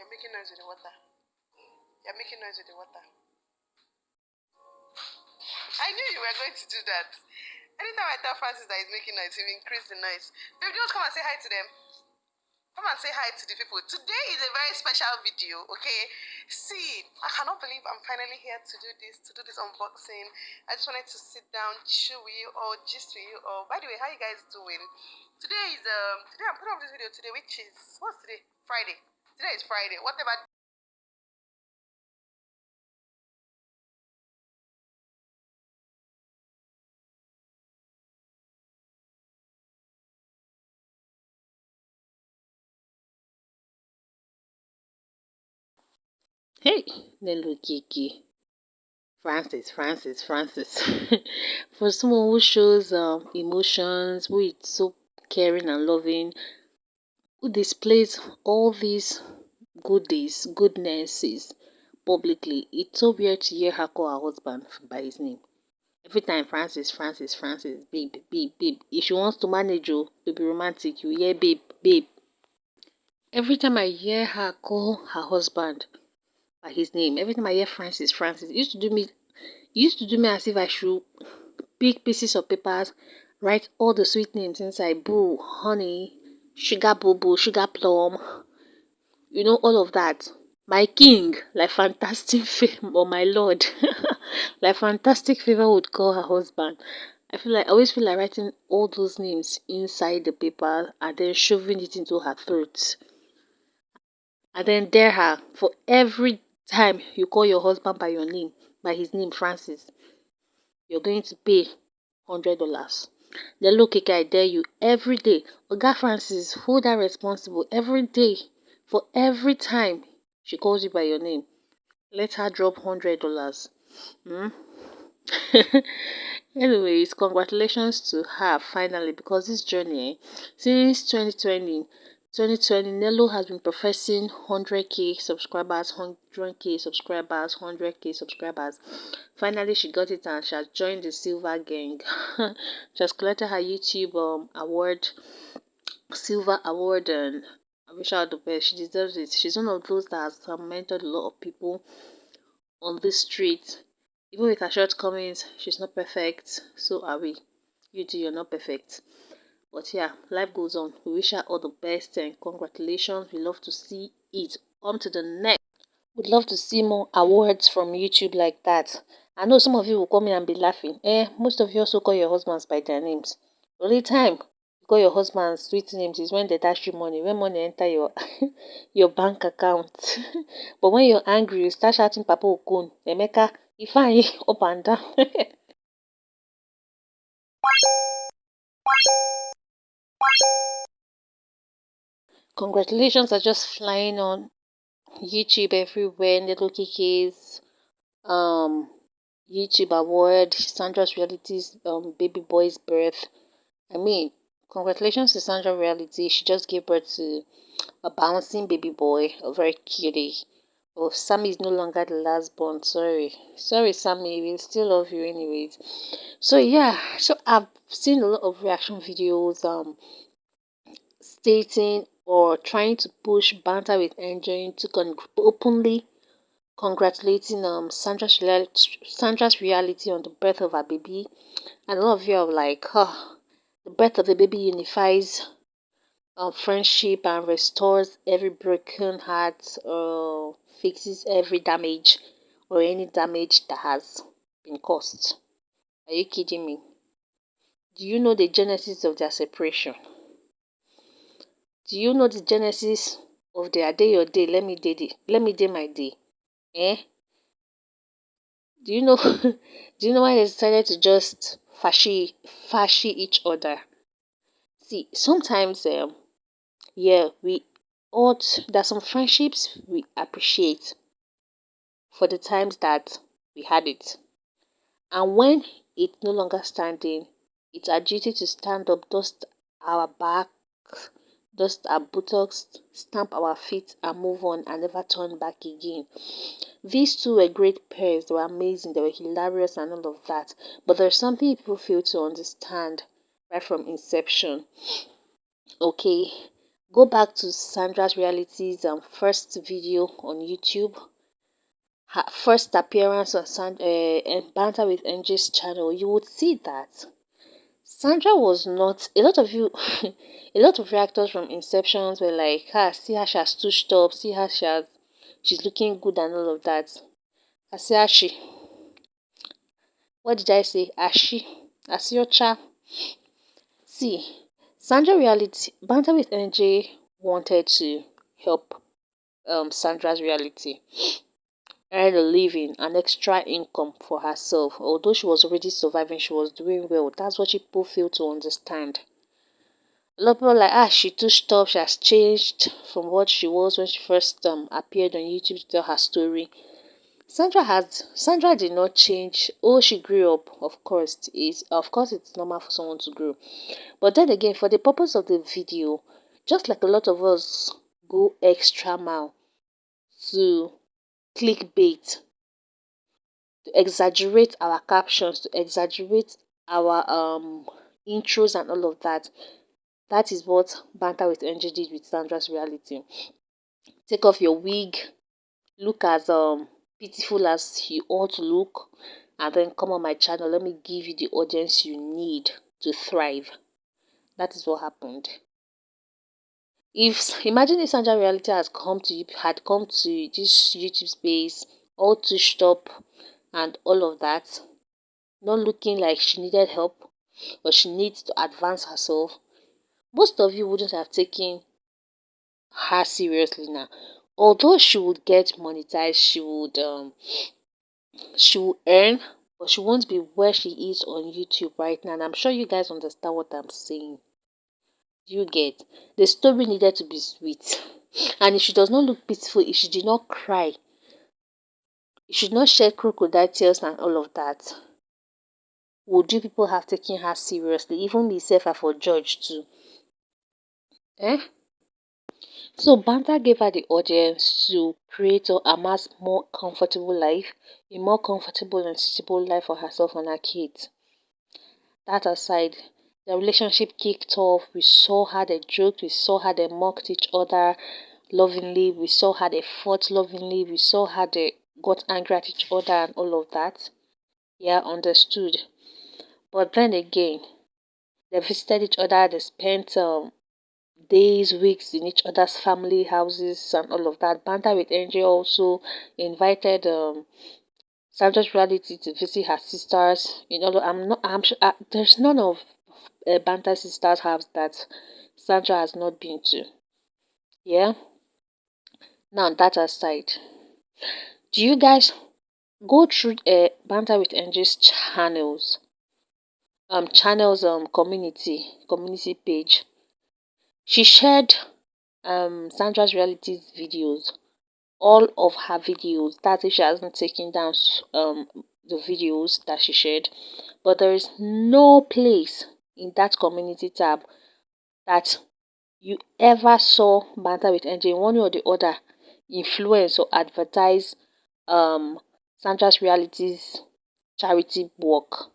You're making noise with the water. You're making noise with the water. I knew you were going to do that. Anytime I tell Francis that he's making noise, he will increase the noise. Babe, just come and say hi to them. Come and say hi to the people. Today is a very special video, okay? See, I cannot believe I'm finally here to do this unboxing. I just wanted to sit down, chill with you all, gist with you all. By the way, how you guys doing? Today I'm putting up this video today, which is, what's today? Friday. Today is Friday. Whatever. Hey, Nelo okeke. Francis. For someone who shows emotions, who is so caring and loving, who displays all these goodnesses publicly, it's so weird to hear her call her husband by his name. Every time Francis, babe. If she wants to manage you, to be romantic, you hear babe. Every time I hear her call her husband by his name, every time I hear Francis, it used to do me as if I should pick pieces of papers, write all the sweet names inside. Boo, honey, sugar boo boo, sugar plum, all of that. My king, like fantastic or my lord, like fantastic favor would call her husband. I always feel like writing all those names inside the paper and then shoving it into her throat. And then dare her for every time you call your husband by your name, by his name, Francis, you're going to pay $100. Then look, I dare you every day. Oga Francis, hold her responsible every day for every time she calls you by your name. Let her drop $100. Hmm? Anyways, congratulations to her finally, because this journey, since 2020, Nelo has been professing 100k subscribers, 100k subscribers, 100k subscribers. Finally, she got it and she has joined the silver gang. She has collected her YouTube silver award, and I wish her the best. She deserves it. She's one of those that has mentored a lot of people on this street. Even with her shortcomings, she's not perfect. So are we. You too, you're not perfect. But yeah, life goes on. We wish her all the best and congratulations. We love to see it. On to the next. Would love to see more awards from YouTube like that. I know some of you will come in and be laughing. Most of you also call your husbands by their names. The only time you call your husband's sweet names is when they dash you money, when money enter your your bank account. But when you're angry, you start shouting Papa Okun, Emeka, Ifeanyi, up and down. Congratulations are just flying on YouTube everywhere. Little Kiki's YouTube award, Sandra's Reality's baby boy's birth. I mean, congratulations to Sandra Reality. She just gave birth to a bouncing baby boy, a very cutie. Oh, Sammy is no longer the last born. Sorry, Sammy. We still love you, anyways. So yeah, so I've seen a lot of reaction videos, stating or trying to push banter with Angel to openly congratulating Sandra's reality on the birth of her baby, and a lot of you are like, oh, the birth of the baby unifies friendship and restores every broken heart, or fixes every damage or any damage that has been caused. Are you kidding me? Do you know the genesis of their separation? Do you know the genesis of their day your day? Let me day my day. Eh? Do you know do you know why they decided to just fashy each other? See, sometimes yeah, we ought there's some friendships we appreciate for the times that we had it. And when it's no longer standing, it's our duty to stand up, dust our back, dust our buttocks, stamp our feet, and move on and never turn back again. These two were great pairs. They were amazing. They were hilarious and all of that. But there's something people fail to understand right from inception. Okay, Go back to Sandra's Reality's first video on YouTube, her first appearance on Banter with NJ's channel. You would see that Sandra was not, a lot of you, a lot of reactors from Inceptions were like, ah, see how she has touched up, see how she's looking good and all of that. I say, Ashi. What did I say? Ashi. Asiocha. See, Sandra Reality, Banter with NJ wanted to help Sandra's Reality earn a living, an extra income for herself. Although she was already surviving, she was doing well. That's what people fail to understand. A lot of people are like, ah, she too tough, she has changed from what she was when she first appeared on YouTube to tell her story. Sandra did not change. Oh, she grew up, of course it's normal for someone to grow. But then again, for the purpose of the video, just like a lot of us go extra mile to clickbait, to exaggerate our captions, to exaggerate our intros and all of that. That is what Banter with NG did with Sandra's Reality. Take off your wig, look as pitiful as you ought to look, and then come on my channel. Let me give you the audience you need to thrive. That is what happened. Imagine if Sandra Reality had come to this YouTube space all touched up and all of that, not looking like she needed help or she needs to advance herself, most of you wouldn't have taken her seriously now. Although she would get monetized, she will earn, but she won't be where she is on YouTube right now. And I'm sure you guys understand what I'm saying. Do you get? The story needed to be sweet. And if she does not look beautiful, if she did not cry, if she did not shed crocodile tears and all of that, would you people have taken her seriously? Even myself, I for judge too. Eh? So Banter gave her the audience to create or amass more comfortable life, a more comfortable and suitable life for herself and her kids. That aside, the relationship kicked off. We saw how they joked, we saw how they mocked each other lovingly, we saw how they fought lovingly, we saw how they got angry at each other and all of that. Yeah, understood. But then again, they visited each other, they spent days, weeks in each other's family houses and all of that. Banter with Angel also invited Sandra's Reality to visit her sisters. You know, I'm sure there's none of Banter sisters' house that Sandra has not been to. Yeah. Now that aside, do you guys go through Banter with Angel's community page? She shared Sandra's Reality's videos, all of her videos. That's if she hasn't taken down the videos that she shared. But there is no place in that community tab that you ever saw Banter with NJ in one way or the other influence or advertise Sandra's Reality's charity work.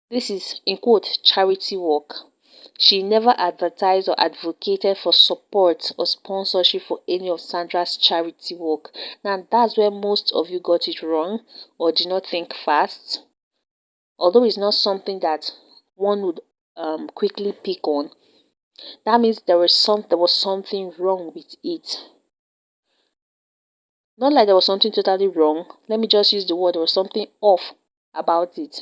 This is in quote charity work. She never advertised or advocated for support or sponsorship for any of Sandra's charity work. Now that's where most of you got it wrong or did not think fast. Although it's not something that one would quickly pick on, that means there was something wrong with it. Not like there was something totally wrong. Let me just use the word, there was something off about it.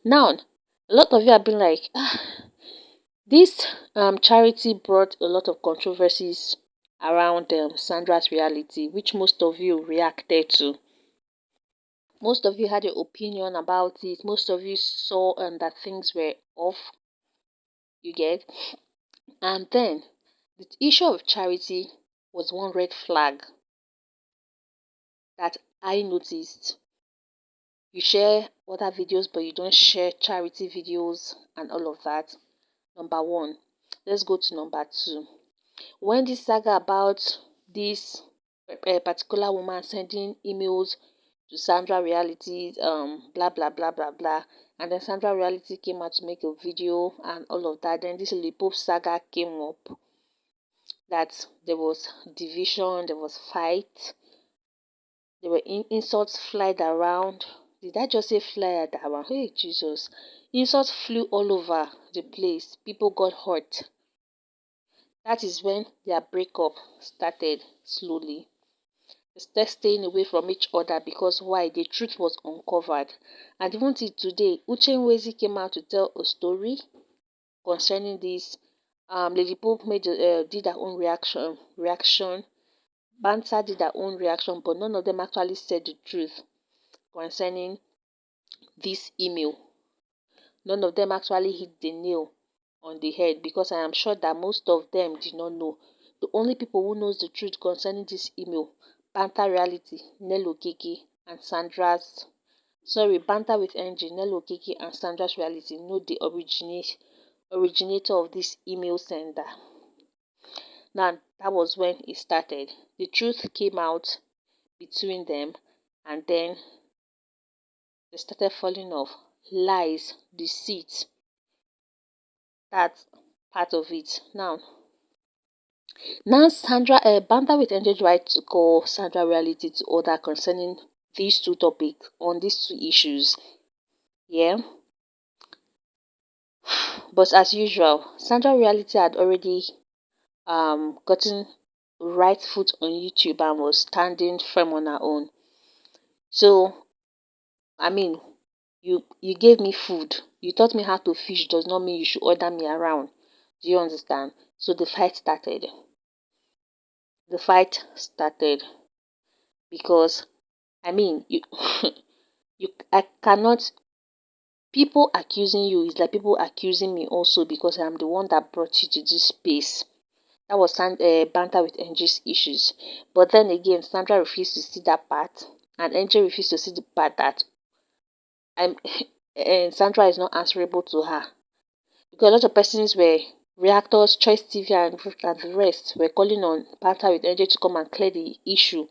Now, a lot of you have been like, this charity brought a lot of controversies around Sandra's Reality, which most of you reacted to. Most of you had your opinion about it. Most of you saw that things were off. You get? And then, the issue of charity was one red flag that I noticed. You share other videos, but you don't share charity videos and all of that. Number one. Let's go to number two. When this saga about this particular woman sending emails to Sandra Reality's blah blah blah blah blah, and then Sandra Reality came out to make a video and all of that, then this Lipop saga came up. that there was division, there was fight, there were insults flied around. Did I just say fly around? Hey, Jesus. Insults flew all over the place. People got hurt. That is when their breakup started slowly. They started staying away from each other because why? The truth was uncovered. And even till today, Uchenwezi came out to tell a story concerning this. Lady Pope did her own reaction. Banter did her own reaction, but none of them actually said the truth concerning this email. None of them actually hit the nail on the head because I am sure that most of them did not know. The only people who knows the truth concerning this email, Banter Reality, Nelo, okeke, and Banter with NG, Nelo, okeke, and Sandra's Reality know the originator of this email sender. Now, that was when it started. The truth came out between them, and then they started falling off. Lies, deceit, that's part of it. Now Sandra, Banda with NJ tried to call Sandra Reality to order concerning these two topics, on these two issues. Yeah. But as usual, Sandra Reality had already gotten right foot on YouTube and was standing firm on her own. So, I mean, you gave me food. You taught me how to fish does not mean you should order me around. Do you understand? So the fight started. The fight started because I mean you I cannot, people accusing you is like people accusing me also because I'm the one that brought you to this space. That was Banter with NG's issues. But then again, Sandra refused to see that part, and NG refused to see the part that I'm and Sandra is not answerable to her. Because a lot of persons were reactors, Choice TV and the rest were calling on Banter with NG to come and clear the issue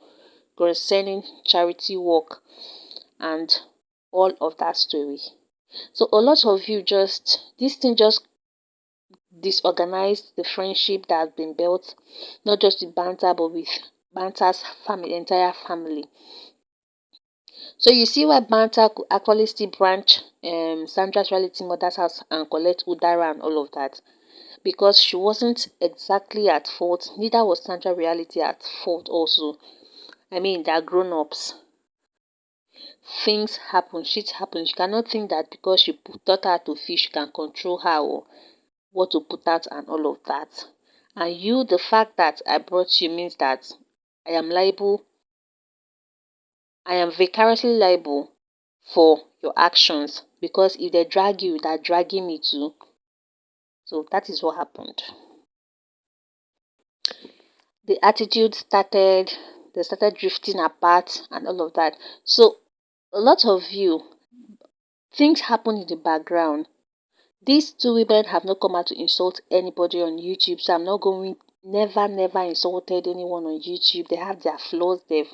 concerning charity work and all of that story. So a lot of you this thing just disorganized the friendship that has been built, not just with Banter, but with Banter's family, entire family. So you see why Banter could actually still branch Sandra's reality mother's house and collect Udara and all of that. Because she wasn't exactly at fault, neither was Sandra reality at fault also. I mean, they're grown-ups. Things happen, shit happens. You cannot think that because you taught her to fish, you can control her or what to put out and all of that. And you, the fact that I brought you means that I am liable, I am vicariously liable for your actions. Because if they drag you, they're dragging me too. So that is what happened. The attitude started, they started drifting apart and all of that. So a lot of you, things happen in the background. These two women have not come out to insult anybody on YouTube, so I'm not going, never insulted anyone on YouTube. They have their flaws, they've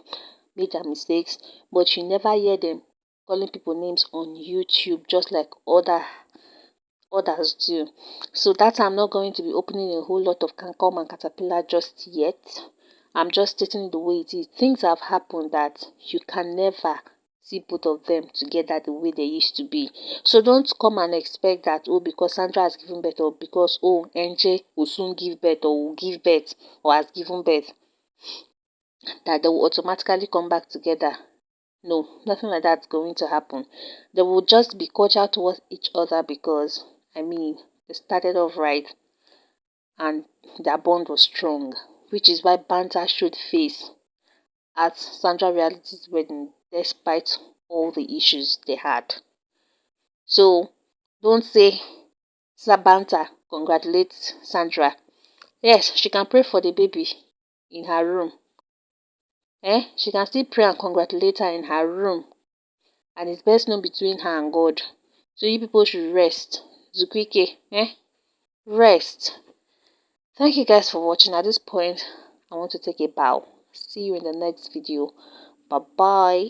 made their mistakes, but you never hear them calling people names on YouTube just like others do. So that I'm not going to be opening a whole lot of Cancom and Caterpillar just yet. I'm just stating the way it is. Things have happened that you can never see both of them together the way they used to be. So don't come and expect that, oh, because Sandra has given birth, or because, oh, NJ will soon give birth or will give birth or has given birth, that they will automatically come back together. No, nothing like that's going to happen. They will just be cordial towards each other because, I mean, they started off right and their bond was strong, which is why Banter showed face at Sandra Reality's wedding despite all the issues they had. So don't say Banter congratulates Sandra. Yes, she can pray for the baby in her room. She can still pray and congratulate her in her room. And it's best known between her and God. So you people should rest. Zukwike, rest. Thank you guys for watching. At this point, I want to take a bow. See you in the next video. Bye-bye.